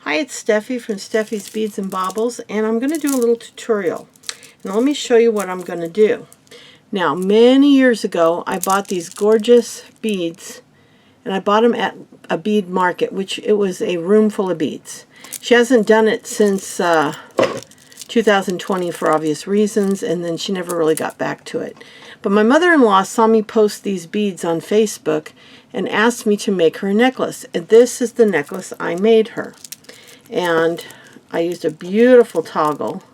Hi, it's Steffi from Steffi's Beads and Baubles, and I'm going to do a little tutorial. And let me show you what I'm going to do. Now, many years ago, I bought these gorgeous beads, and I bought them at a bead market, which it was a room full of beads. She hasn't done it since 2020 for obvious reasons, and then she never really got back to it. But my mother-in-law saw me post these beads on Facebook and asked me to make her a necklace. And this is the necklace I made her. And I used a beautiful toggle,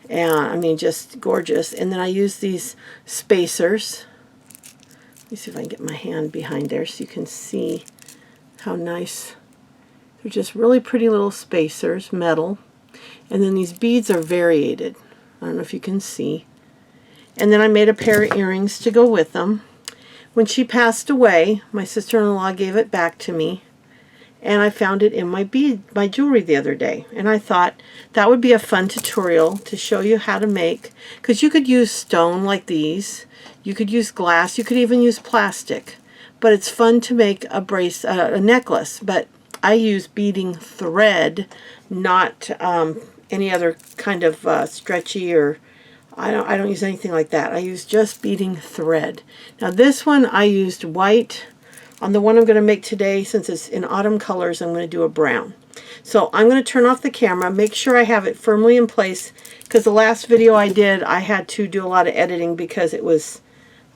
and I mean just gorgeous. And then I used these spacers. Let me see if I can get my hand behind there so you can see how nice. They're just really pretty little spacers, metal. And then these beads are variated. I don't know if you can see. And then I made a pair of earrings to go with them. When she passed away, my sister-in-law gave it back to me. And I found it in my jewelry the other day. And I thought that would be a fun tutorial to show you how to make. Because you could use stone like these. You could use glass. You could even use plastic. But it's fun to make a necklace. But I use beading thread, not any other kind of stretchy or I don't use anything like that. I use just beading thread. Now this one I used white. On the one I'm going to make today, since it's in autumn colors, I'm going to do a brown. So I'm going to turn off the camera, make sure I have it firmly in place, because the last video I did, I had to do a lot of editing because it was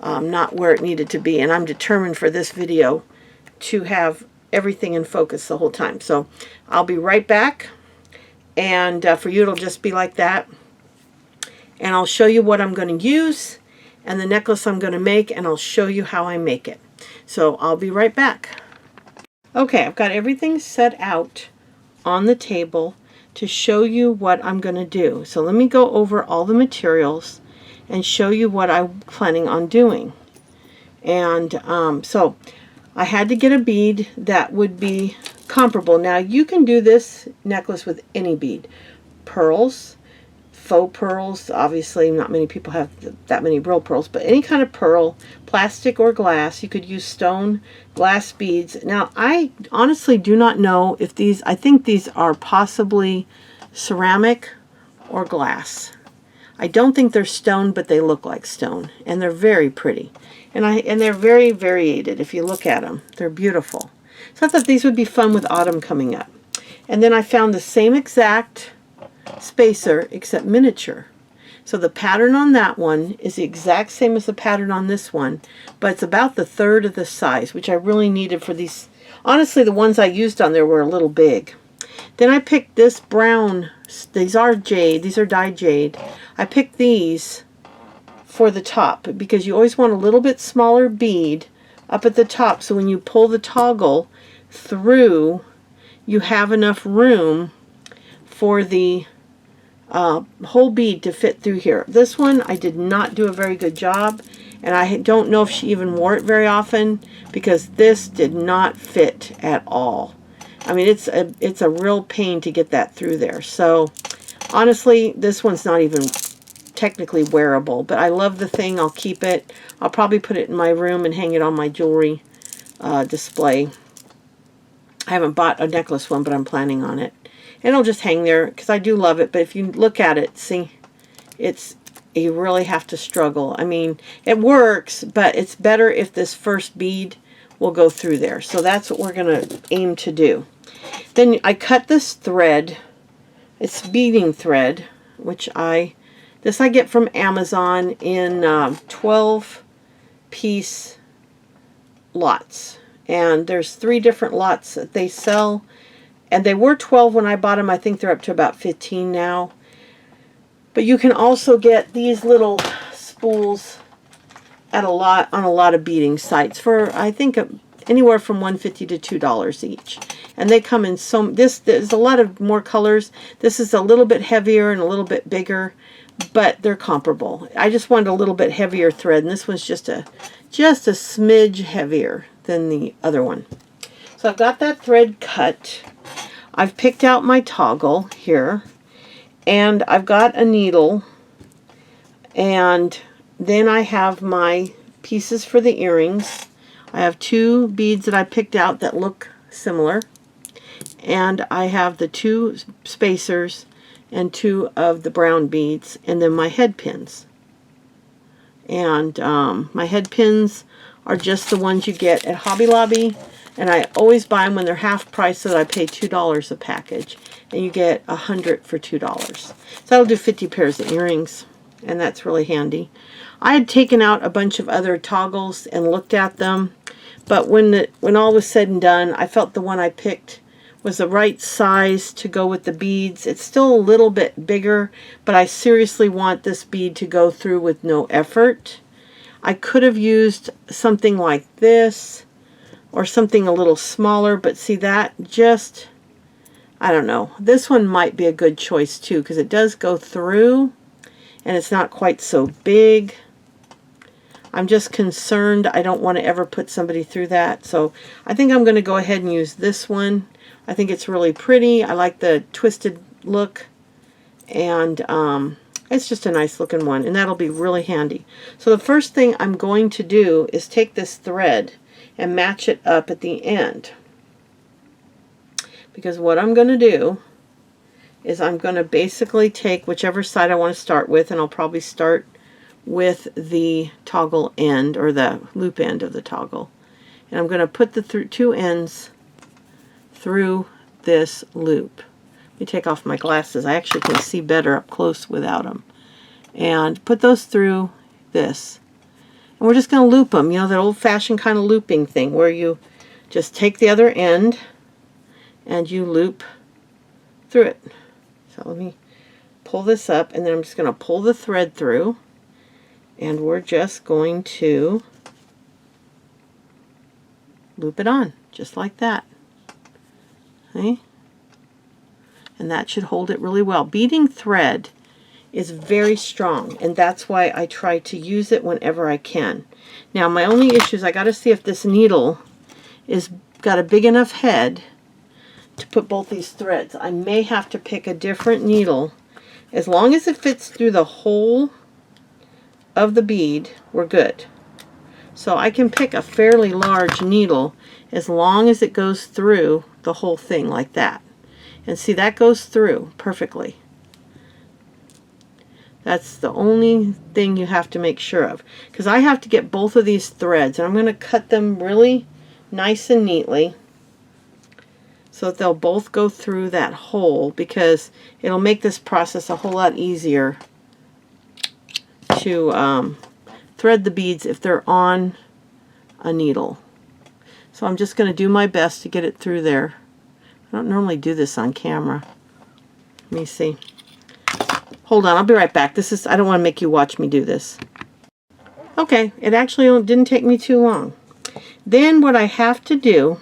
not where it needed to be. And I'm determined for this video to have everything in focus the whole time. So I'll be right back, and for you it'll just be like that. And I'll show you what I'm going to use and the necklace I'm going to make, and I'll show you how I make it. So I'll be right back. Okay, I've got everything set out on the table to show you what I'm going to do. So let me go over all the materials and show you what I'm planning on doing. And so I had to get a bead that would be comparable. Now you can do this necklace with any bead. Pearls, faux pearls, obviously not many people have that many real pearls, but any kind of pearl, plastic or glass. You could use stone, glass beads. Now I honestly do not know if these, I think these are possibly ceramic or glass. I don't think they're stone, but they look like stone, and they're very pretty. And they're very variated. If you look at them, they're beautiful. So I thought these would be fun with autumn coming up. And then I found the same exact spacer except miniature. So the pattern on that one is the exact same as the pattern on this one, but it's about the third of the size, which I really needed for these. Honestly, the ones I used on there were a little big. Then I picked this brown. These are jade. These are dyed jade. I picked these for the top because you always want a little bit smaller bead up at the top, so when you pull the toggle through, you have enough room for the whole bead to fit through here. This one I did not do a very good job, and I don't know if she even wore it very often because this did not fit at all. I mean, it's a real pain to get that through there. So honestly, this one's not even technically wearable, but I love the thing. I'll keep it. I'll probably put it in my room and hang it on my jewelry display. I haven't bought a necklace one, but I'm planning on it. And it'll just hang there because I do love it. But if you look at it, see, you really have to struggle. I mean, it works, but it's better if this first bead will go through there. So that's what we're going to aim to do. Then I cut this thread. It's beading thread, which I get from Amazon in 12-piece lots. And there's 3 different lots that they sell. And they were 12 when I bought them. I think they're up to about 15 now. But you can also get these little spools at on a lot of beading sites for, I think, anywhere from $1.50 to $2 each. And they come in there's a lot of more colors. This is a little bit heavier and a little bit bigger, but they're comparable. I just wanted a little bit heavier thread, and this one's just a smidge heavier than the other one. So I've got that thread cut. I've picked out my toggle here, and I've got a needle, and then I have my pieces for the earrings. I have 2 beads that I picked out that look similar, and I have the 2 spacers and 2 of the brown beads, and then my head pins. And my head pins are just the ones you get at Hobby Lobby, and I always buy them when they're half price, so that I pay $2 a package, and you get 100 for $2. So that'll do 50 pairs of earrings, and that's really handy. I had taken out a bunch of other toggles and looked at them, but when all was said and done, I felt the one I picked was the right size to go with the beads. It's still a little bit bigger, but I seriously want this bead to go through with no effort. I could have used something like this or something a little smaller, but see, that just, I don't know. This one might be a good choice too, because it does go through and it's not quite so big. I'm just concerned I don't want to ever put somebody through that, so I think I'm going to go ahead and use this one. I think it's really pretty. I like the twisted look, and it's just a nice looking one, and that'll be really handy. So the first thing I'm going to do is take this thread and match it up at the end, because what I'm going to do is I'm going to basically take whichever side I want to start with, and I'll probably start with the toggle end, or the loop end of the toggle, and I'm going to put the 2 ends through this loop. Let me take off my glasses. I actually can see better up close without them. And put those through this. And we're just going to loop them. You know, that old-fashioned kind of looping thing where you just take the other end and you loop through it. So let me pull this up, and then I'm just going to pull the thread through, and we're just going to loop it on just like that. Okay? And that should hold it really well. Beading thread is very strong, and that's why I try to use it whenever I can. Now, my only issue is I got to see if this needle is got a big enough head to put both these threads. I may have to pick a different needle. As long as it fits through the whole of the bead, we're good. So I can pick a fairly large needle as long as it goes through the whole thing like that. And see, that goes through perfectly. That's the only thing you have to make sure of, because I have to get both of these threads, and I'm going to cut them really nice and neatly so that they'll both go through that hole, because it'll make this process a whole lot easier to thread the beads if they're on a needle. So I'm just going to do my best to get it through there. I don't normally do this on camera. Let me see. Hold on, I'll be right back. I don't want to make you watch me do this. Okay, it actually didn't take me too long. Then what I have to do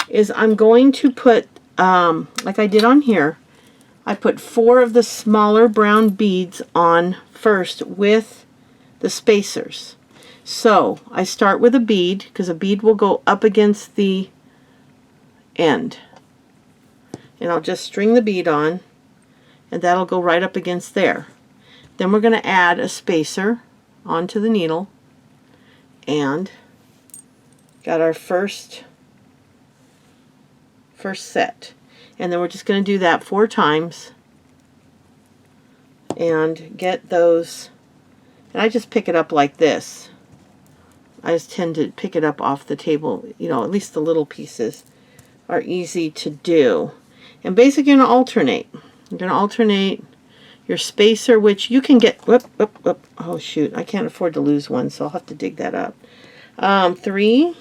is I'm going to put, like I did on here, I put 4 of the smaller brown beads on first with the spacers. So I start with a bead, because a bead will go up against the end. And I'll just string the bead on, and that'll go right up against there. Then we're going to add a spacer onto the needle, and got our first set. And then we're just going to do that 4 times and get those. And I just pick it up like this. I just tend to pick it up off the table. You know, at least the little pieces are easy to do. And basically, you're going to alternate. You're going to alternate your spacer, which you can get. Whoop, whoop, whoop. Oh, shoot. I can't afford to lose one, so I'll have to dig that up. 3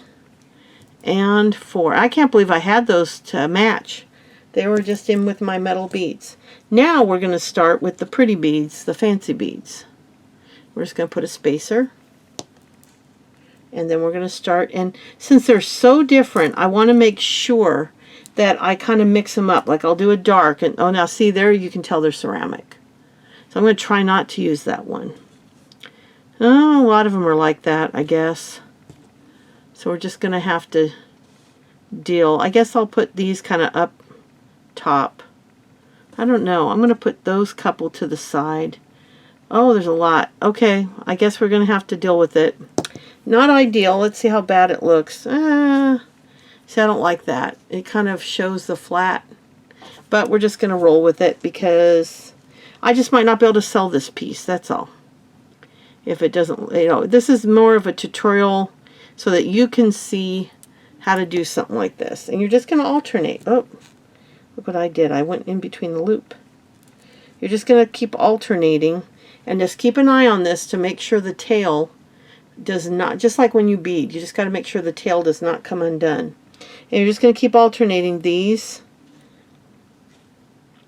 and 4. I can't believe I had those to match. They were just in with my metal beads. Now we're going to start with the pretty beads, the fancy beads. We're just going to put a spacer. And then we're going to start. And since they're so different, I want to make sure that I kind of mix them up. Like I'll do a dark, and oh, now see there, you can tell they're ceramic. So I'm going to try not to use that one. Oh, a lot of them are like that, I guess. So we're just going to have to deal. I guess I'll put these kind of up top. I don't know. I'm going to put those couple to the side. Oh, there's a lot. Okay, I guess we're going to have to deal with it. Not ideal. Let's see how bad it looks. See, I don't like that. It kind of shows the flat. But we're just going to roll with it because I just might not be able to sell this piece. That's all. If it doesn't, you know, this is more of a tutorial so that you can see how to do something like this. And you're just going to alternate. Oh, look what I did. I went in between the loop. You're just going to keep alternating and just keep an eye on this to make sure the tail does not, just like when you bead, you just got to make sure the tail does not come undone. And you're just going to keep alternating these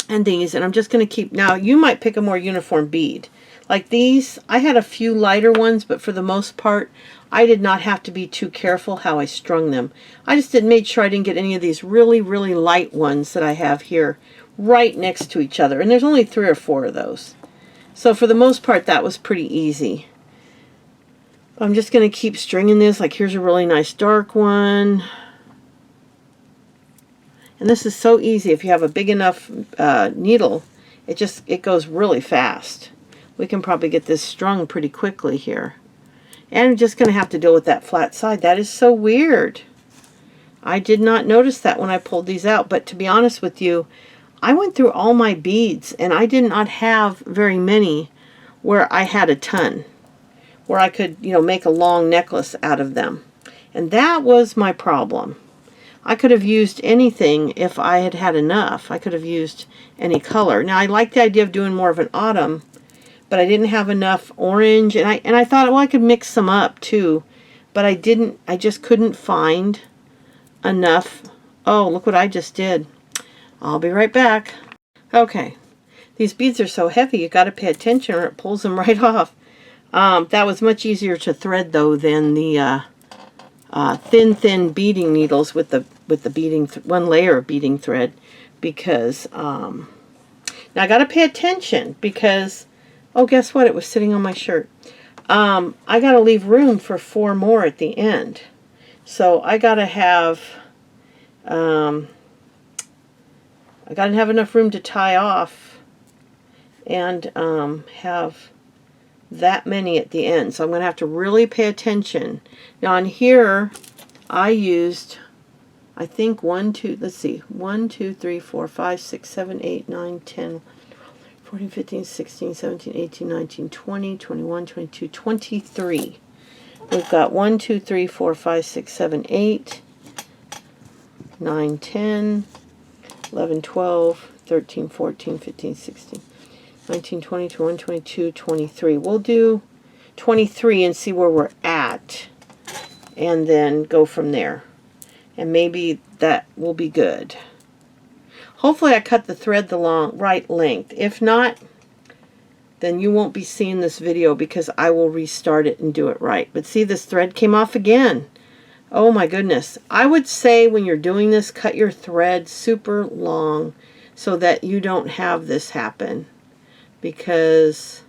and these, and I'm just going to keep, now you might pick a more uniform bead. Like these, I had a few lighter ones, but for the most part, I did not have to be too careful how I strung them. I just made sure I didn't get any of these really, really light ones that I have here right next to each other. And there's only 3 or 4 of those. So for the most part, that was pretty easy. I'm just going to keep stringing this. Like here's a really nice dark one. And this is so easy. If you have a big enough needle, it goes really fast. We can probably get this strung pretty quickly here. And I'm just going to have to deal with that flat side. That is so weird. I did not notice that when I pulled these out. But to be honest with you, I went through all my beads and I did not have very many where I had a ton, where I could, you know, make a long necklace out of them. And that was my problem. I could have used anything if I had had enough. I could have used any color. Now I like the idea of doing more of an autumn, but I didn't have enough orange, and I thought, well, I could mix some up too, but I didn't. I just couldn't find enough. Oh, look what I just did. I'll be right back. Okay, these beads are so heavy, you got to pay attention or it pulls them right off. That was much easier to thread though than the thin beading needles with the beading one layer of beading thread, because now I got to pay attention because, oh, guess what? It was sitting on my shirt. I got to leave room for 4 more at the end, so I got to have enough room to tie off and have that many at the end. So I'm going to have to really pay attention. Now on here, I used, I think 1, 2, let's see, 1, 2, 3, 4, 5, 6, 7, 8, 9, 10, 14, 15, 16, 17, 18, 19, 20, 21, 22, 23. We've got 1, 2, 3, 4, 5, 6, 7, 8, 9, 10, 11, 12, 13, 14, 15, 16, 19, 20, 21, 22, 23. We'll do 23 and see where we're at, and then go from there. And maybe that will be good. Hopefully I cut the thread the right length. If not, then you won't be seeing this video because I will restart it and do it right. But see, this thread came off again. Oh my goodness. I would say when you're doing this, cut your thread super long so that you don't have this happen, because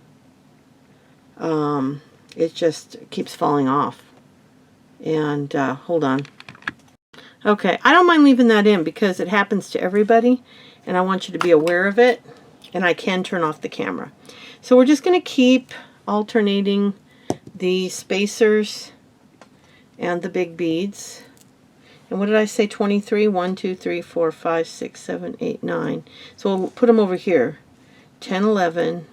it just keeps falling off. And hold on. Okay, I don't mind leaving that in because it happens to everybody, and I want you to be aware of it, and I can turn off the camera. So we're just going to keep alternating the spacers and the big beads. And what did I say? 23? 1, 2, 3, 4, 5, 6, 7, 8, 9. So we'll put them over here. 10, 11,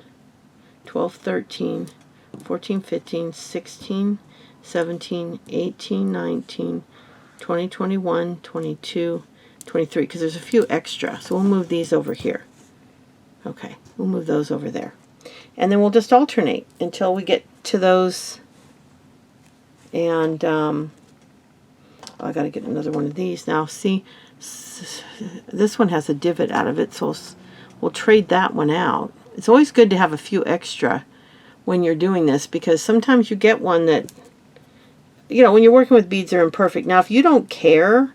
12, 13, 14, 15, 16, 17, 18, 19, 20, 21, 22, 23, because there's a few extra. So we'll move these over here. Okay, we'll move those over there. And then we'll just alternate until we get to those. And I got to get another one of these. Now, see, this one has a divot out of it, so we'll trade that one out. It's always good to have a few extra when you're doing this, because sometimes you get one that, you know, when you're working with beads, they're imperfect. Now, if you don't care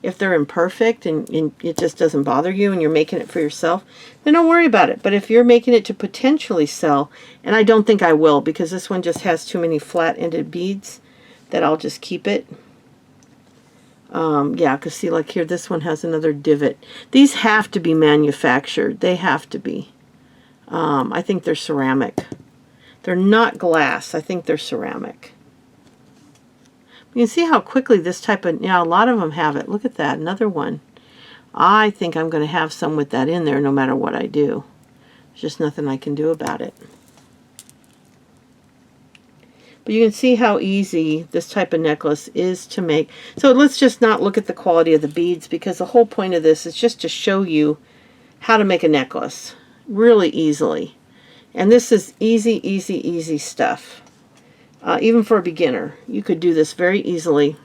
if they're imperfect and it just doesn't bother you and you're making it for yourself, then don't worry about it. But if you're making it to potentially sell, and I don't think I will, because this one just has too many flat-ended beads, that I'll just keep it. Yeah, because see, like here, this one has another divot. These have to be manufactured. They have to be. I think they're ceramic. They're not glass. I think they're ceramic. You can see how quickly this type of, yeah, a lot of them have it. Look at that, another one. I think I'm going to have some with that in there no matter what I do. There's just nothing I can do about it. But you can see how easy this type of necklace is to make. So let's just not look at the quality of the beads, because the whole point of this is just to show you how to make a necklace really easily. And this is easy, easy, easy stuff. Even for a beginner, you could do this very easily.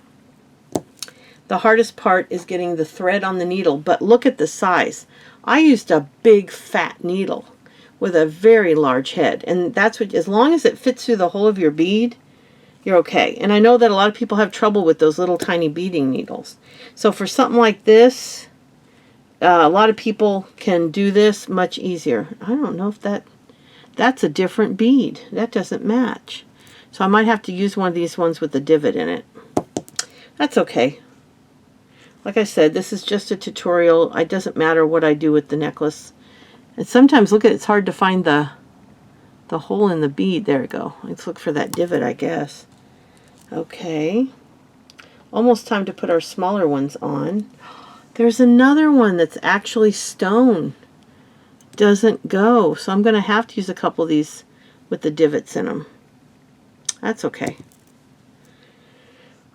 The hardest part is getting the thread on the needle, but look at the size. I used a big fat needle with a very large head, and that's what, as long as it fits through the whole of your bead, you're okay. And I know that a lot of people have trouble with those little tiny beading needles. So for something like this, a lot of people can do this much easier. I don't know if that's a different bead. That doesn't match. So I might have to use one of these ones with the divot in it. That's okay. Like I said, this is just a tutorial. It doesn't matter what I do with the necklace. And sometimes, look at it, it's hard to find the hole in the bead. There we go. Let's look for that divot, I guess. Okay. Almost time to put our smaller ones on. There's another one that's actually stone. Doesn't go. So I'm going to have to use a couple of these with the divots in them. That's okay.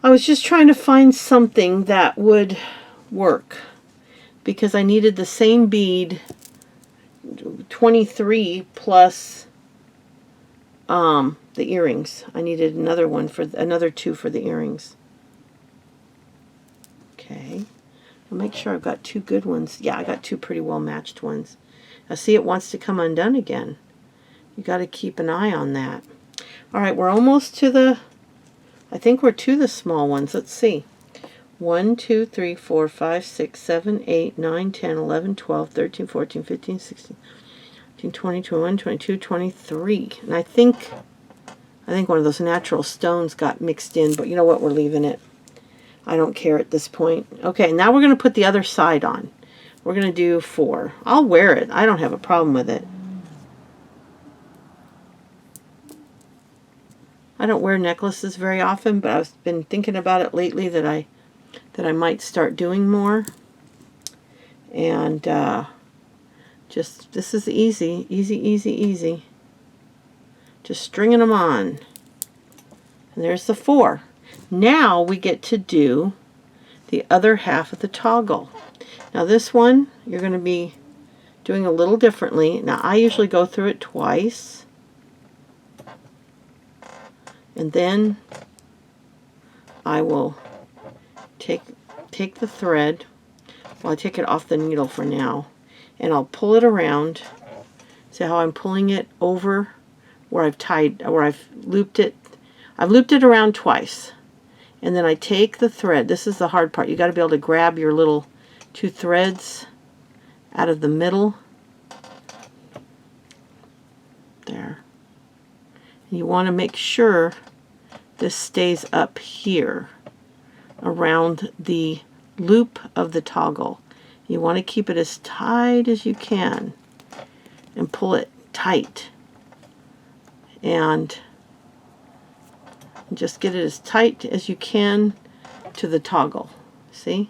I was just trying to find something that would work, because I needed the same bead, 23 plus the earrings. I needed another one for another 2 for the earrings. Okay, I'll make sure I've got 2 good ones. Yeah, I got 2 pretty well matched ones. Now see, it wants to come undone again. You got to keep an eye on that. All right, we're almost to the, I think we're to the small ones. Let's see. 1, 2, 3, 4, 5, 6, 7, 8, 9, 10, 11, 12, 13, 14, 15, 16, 17, 20, 21, 22, 23. And I think one of those natural stones got mixed in, but you know what? We're leaving it. I don't care at this point. Okay, now we're going to put the other side on. We're going to do 4. I'll wear it. I don't have a problem with it. I don't wear necklaces very often, but I've been thinking about it lately that I might start doing more. And just, this is easy, easy, easy, easy. Just stringing them on. And there's the 4. Now we get to do the other half of the toggle. Now this one, you're going to be doing a little differently. Now I usually go through it twice. And then I will take the thread, well, I take it off the needle for now, and I'll pull it around. See how I'm pulling it over where I've looped it. I've looped it around twice. And then I take the thread. This is the hard part. You got to be able to grab your little 2 threads out of the middle. There. And you want to make sure this stays up here around the loop of the toggle. You want to keep it as tight as you can and pull it tight. And just get it as tight as you can to the toggle. See?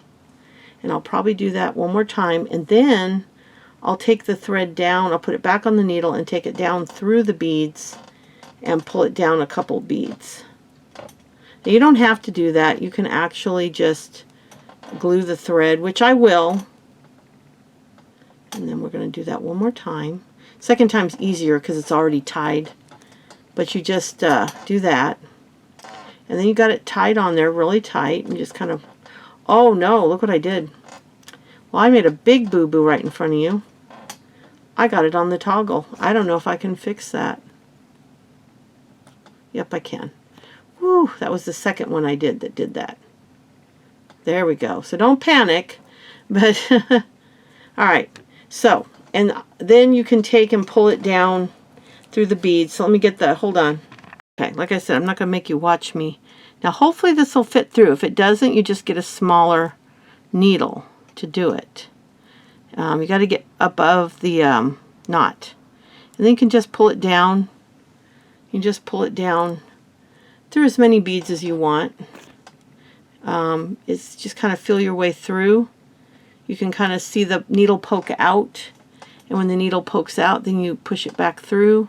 And I'll probably do that one more time, and then I'll take the thread down, I'll put it back on the needle and take it down through the beads and pull it down a couple beads. Now, you don't have to do that. You can actually just glue the thread, which I will. And then we're going to do that one more time. Second time's easier because it's already tied. But you just do that. And then you got it tied on there really tight, and just kind of, oh no, look what I did. Well, I made a big boo-boo right in front of you. I got it on the toggle. I don't know if I can fix that. Yep, I can. Whew, that was the second one I did that did that. There we go. So don't panic. But, all right. So, and then you can take and pull it down through the beads. So let me get the, hold on. Okay, like I said, I'm not going to make you watch me. Now, hopefully this will fit through. If it doesn't, you just get a smaller needle to do it. You got to get above the knot. And then you can just pull it down. You can just pull it down through as many beads as you want. It's just kind of feel your way through. you can kind of see the needle poke out. And when the needle pokes out, then you push it back through.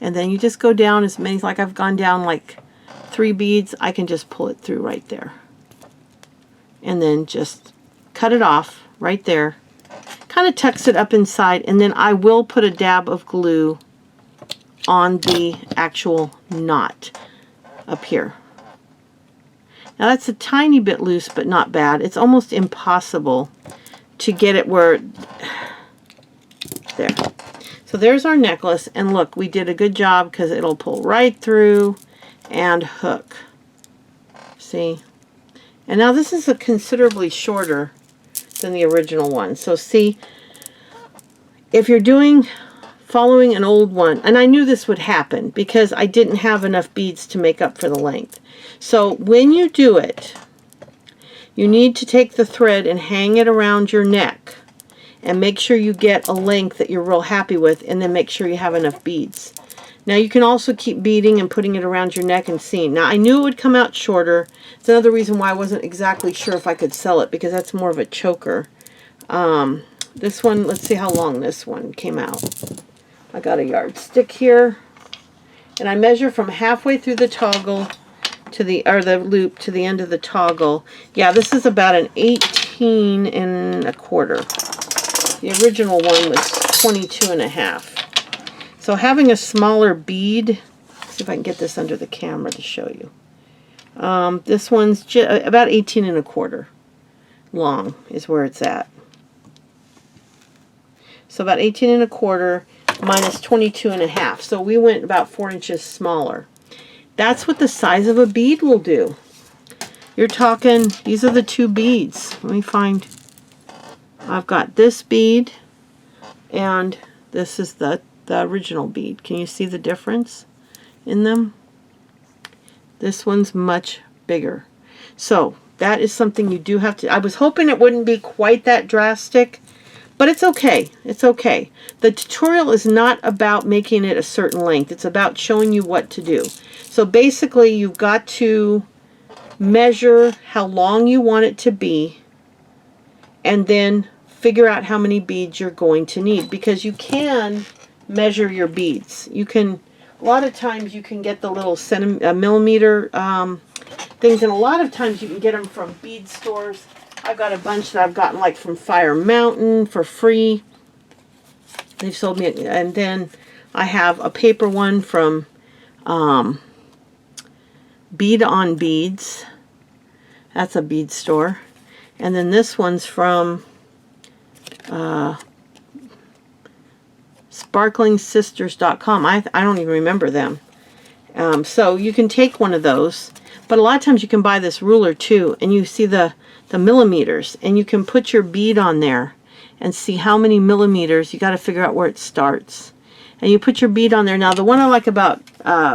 And then you just go down as many, like I've gone down like 3 beads, I can just pull it through right there. And then just cut it off right there. Kind of tucks it up inside, and then I will put a dab of glue on the actual knot up here. Now that's a tiny bit loose, but not bad. It's almost impossible to get it where, there. So there's our necklace, and look, we did a good job because it'll pull right through and hook. See? And now this is a considerably shorter than the original one. So see, if you're following an old one, and I knew this would happen because I didn't have enough beads to make up for the length. So when you do it, you need to take the thread and hang it around your neck and make sure you get a length that you're real happy with, and then make sure you have enough beads. Now you can also keep beading and putting it around your neck and seeing. Now I knew it would come out shorter. It's another reason why I wasn't exactly sure if I could sell it, because that's more of a choker. This one, let's see how long this one came out. I got a yardstick here, and I measure from halfway through the toggle to the loop to the end of the toggle. Yeah, this is about an 18 1/4. The original one was 22 1/2. So having a smaller bead, let's see if I can get this under the camera to show you. This one's about 18 1/4 long is where it's at. So about 18 1/4 minus 22 1/2. So we went about 4 inches smaller. That's what the size of a bead will do. You're talking, these are the 2 beads. Let me find, I've got this bead, and this is the original bead. Can you see the difference in them? This one's much bigger. So that is something you do have to, I was hoping it wouldn't be quite that drastic, but it's okay. It's okay. The tutorial is not about making it a certain length. It's about showing you what to do. So basically you've got to measure how long you want it to be, and then figure out how many beads you're going to need, because you can measure your beads. You can, a lot of times you can get the little millimeter things, and a lot of times you can get them from bead stores. I've got a bunch that I've gotten like from Fire Mountain for free. They've sold me, and then I have a paper one from Bead on Beads. That's a bead store. And then this one's from sparklingsisters.com. I don't even remember them. So you can take one of those, but a lot of times you can buy this ruler too, and you see the millimeters, and you can put your bead on there and see how many millimeters. You got to figure out where it starts, and you put your bead on there. Now the one I like about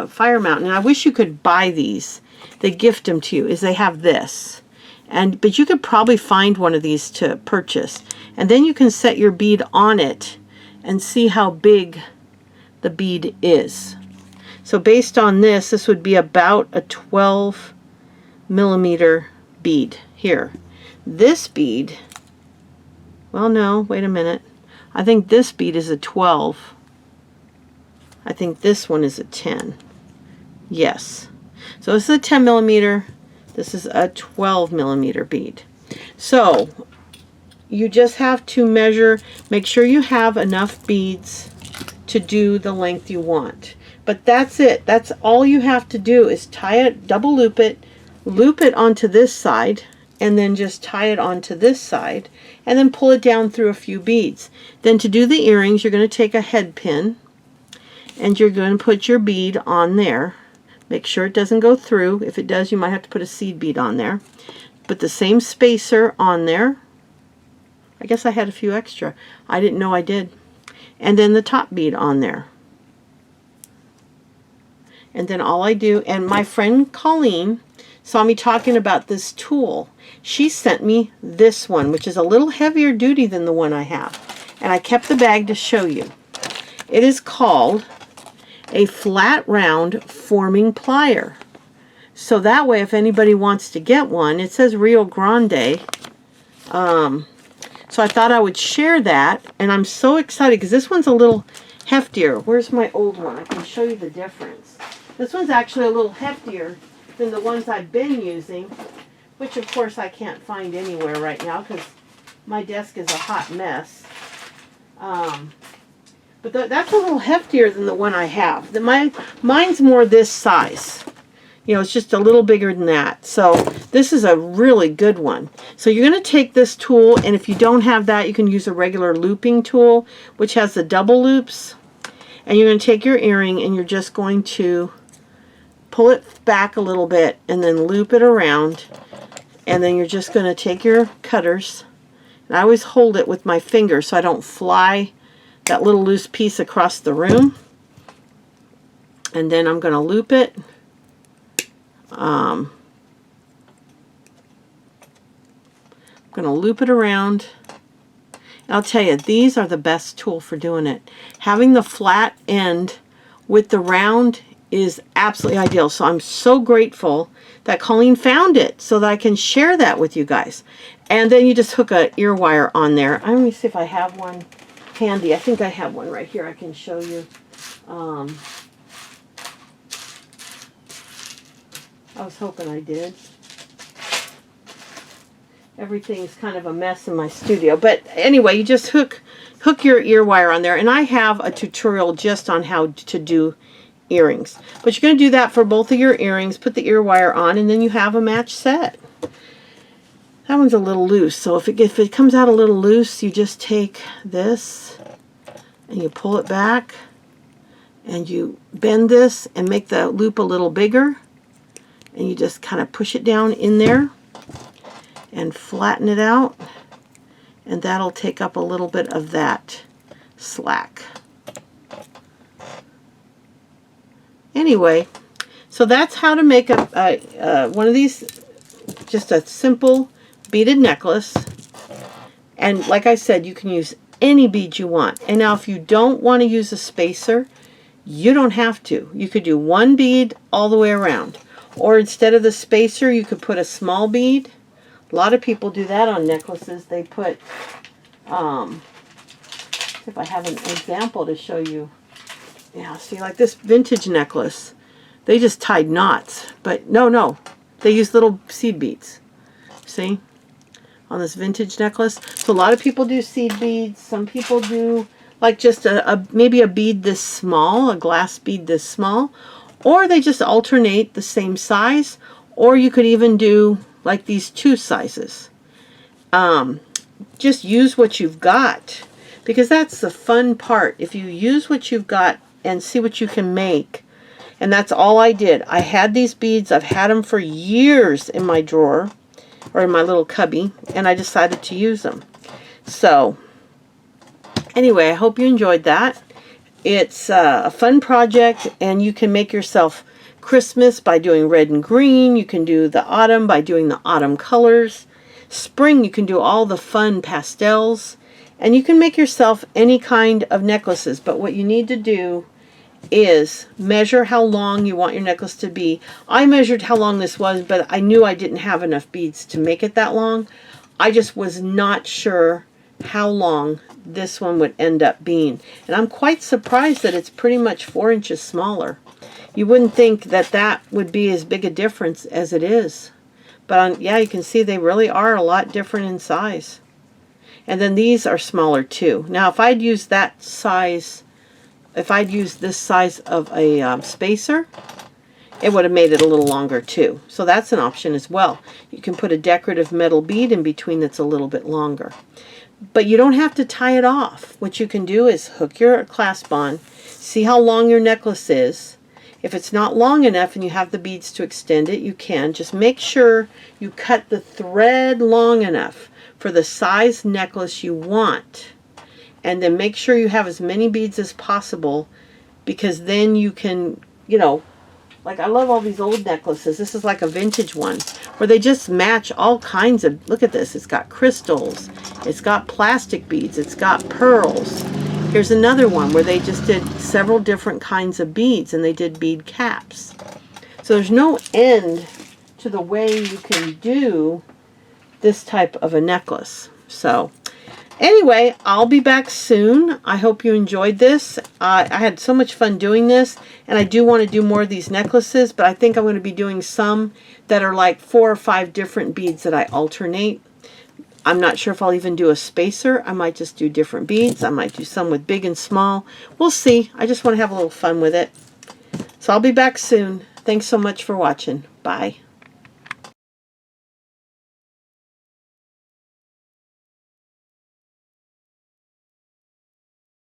Fire Mountain, and I wish you could buy these, they gift them to you, is they have this, but you could probably find one of these to purchase, and then you can set your bead on it and see how big the bead is. So based on this, this would be about a 12 millimeter bead here. This bead, well, no, wait a minute. I think this bead is a 12. I think this one is a 10. Yes. So this is a 10 millimeter. This is a 12 millimeter bead. So you just have to measure, make sure you have enough beads to do the length you want. But that's it. That's all you have to do is tie it, double loop it onto this side, and then just tie it onto this side, and then pull it down through a few beads. Then to do the earrings, you're going to take a head pin, and you're going to put your bead on there. Make sure it doesn't go through. If it does, you might have to put a seed bead on there. Put the same spacer on there. I guess I had a few extra. I didn't know I did. And then the top bead on there. And then all I do, and my friend Colleen saw me talking about this tool. She sent me this one, which is a little heavier duty than the one I have. And I kept the bag to show you. It is called a flat round forming plier. So that way, if anybody wants to get one, it says Rio Grande. So I thought I would share that, and I'm so excited because this one's a little heftier. Where's my old one? I can show you the difference. This one's actually a little heftier than the ones I've been using, which of course I can't find anywhere right now because my desk is a hot mess. But that's a little heftier than the one I have. Mine's more this size. You know, it's just a little bigger than that. So this is a really good one. So you're going to take this tool, and if you don't have that, you can use a regular looping tool, which has the double loops. And you're going to take your earring, and you're just going to pull it back a little bit, and then loop it around. And then you're just going to take your cutters, and I always hold it with my finger so I don't fly that little loose piece across the room. And then I'm going to loop it. I'm going to loop it around. And I'll tell you, these are the best tool for doing it. Having the flat end with the round is absolutely ideal. So I'm so grateful that Colleen found it so that I can share that with you guys. And then you just hook a ear wire on there. Let me see if I have one handy. I think I have one right here I can show you. I was hoping I did. Everything's kind of a mess in my studio. But anyway, you just hook your ear wire on there. And I have a tutorial just on how to do earrings. But you're going to do that for both of your earrings. Put the ear wire on, and then you have a match set. That one's a little loose. So if it comes out a little loose, you just take this and you pull it back. And you bend this and make the loop a little bigger. And you just kind of push it down in there and flatten it out, and that'll take up a little bit of that slack. Anyway, so that's how to make one of these, just a simple beaded necklace. And like I said, you can use any bead you want. And now if you don't want to use a spacer, you don't have to. You could do one bead all the way around. Or instead of the spacer, you could put a small bead. A lot of people do that on necklaces. They put, if I have an example to show you. Yeah, see, like this vintage necklace, they just tied knots. But no, they use little seed beads. See? On this vintage necklace. So a lot of people do seed beads. Some people do like just maybe a bead this small, a glass bead this small. Or they just alternate the same size, or you could even do like these two sizes. Just use what you've got, because that's the fun part. If you use what you've got and see what you can make. And that's all I did. I had these beads. I've had them for years in my drawer, or in my little cubby, and I decided to use them. So anyway, I hope you enjoyed that. It's a fun project, and you can make yourself Christmas by doing red and green. You can do the autumn by doing the autumn colors. Spring, you can do all the fun pastels. And you can make yourself any kind of necklaces. But what you need to do is measure how long you want your necklace to be. I measured how long this was, but I knew I didn't have enough beads to make it that long. I just was not sure how long this one would end up being. And I'm quite surprised that it's pretty much 4 inches smaller. You wouldn't think that that would be as big a difference as it is. But yeah, you can see they really are a lot different in size. And then these are smaller too. Now if I'd used that size, if I'd used this size of a spacer, it would have made it a little longer too. So that's an option as well. You can put a decorative metal bead in between that's a little bit longer. But you don't have to tie it off. What you can do is hook your clasp on, see how long your necklace is. If it's not long enough and you have the beads to extend it, you can. Just make sure you cut the thread long enough for the size necklace you want. And then make sure you have as many beads as possible, because then you can, you know, like I love all these old necklaces. This is like a vintage one where they just match all kinds of, look at this, it's got crystals, it's got plastic beads, it's got pearls. Here's another one where they just did several different kinds of beads, and they did bead caps. So there's no end to the way you can do this type of a necklace. So Anyway, I'll be back soon. I hope you enjoyed this. I had so much fun doing this, and I do want to do more of these necklaces, but I think I'm going to be doing some that are like 4 or 5 different beads that I alternate. I'm not sure if I'll even do a spacer. I might just do different beads. I might do some with big and small. We'll see. I just want to have a little fun with it. So I'll be back soon. Thanks so much for watching. Bye.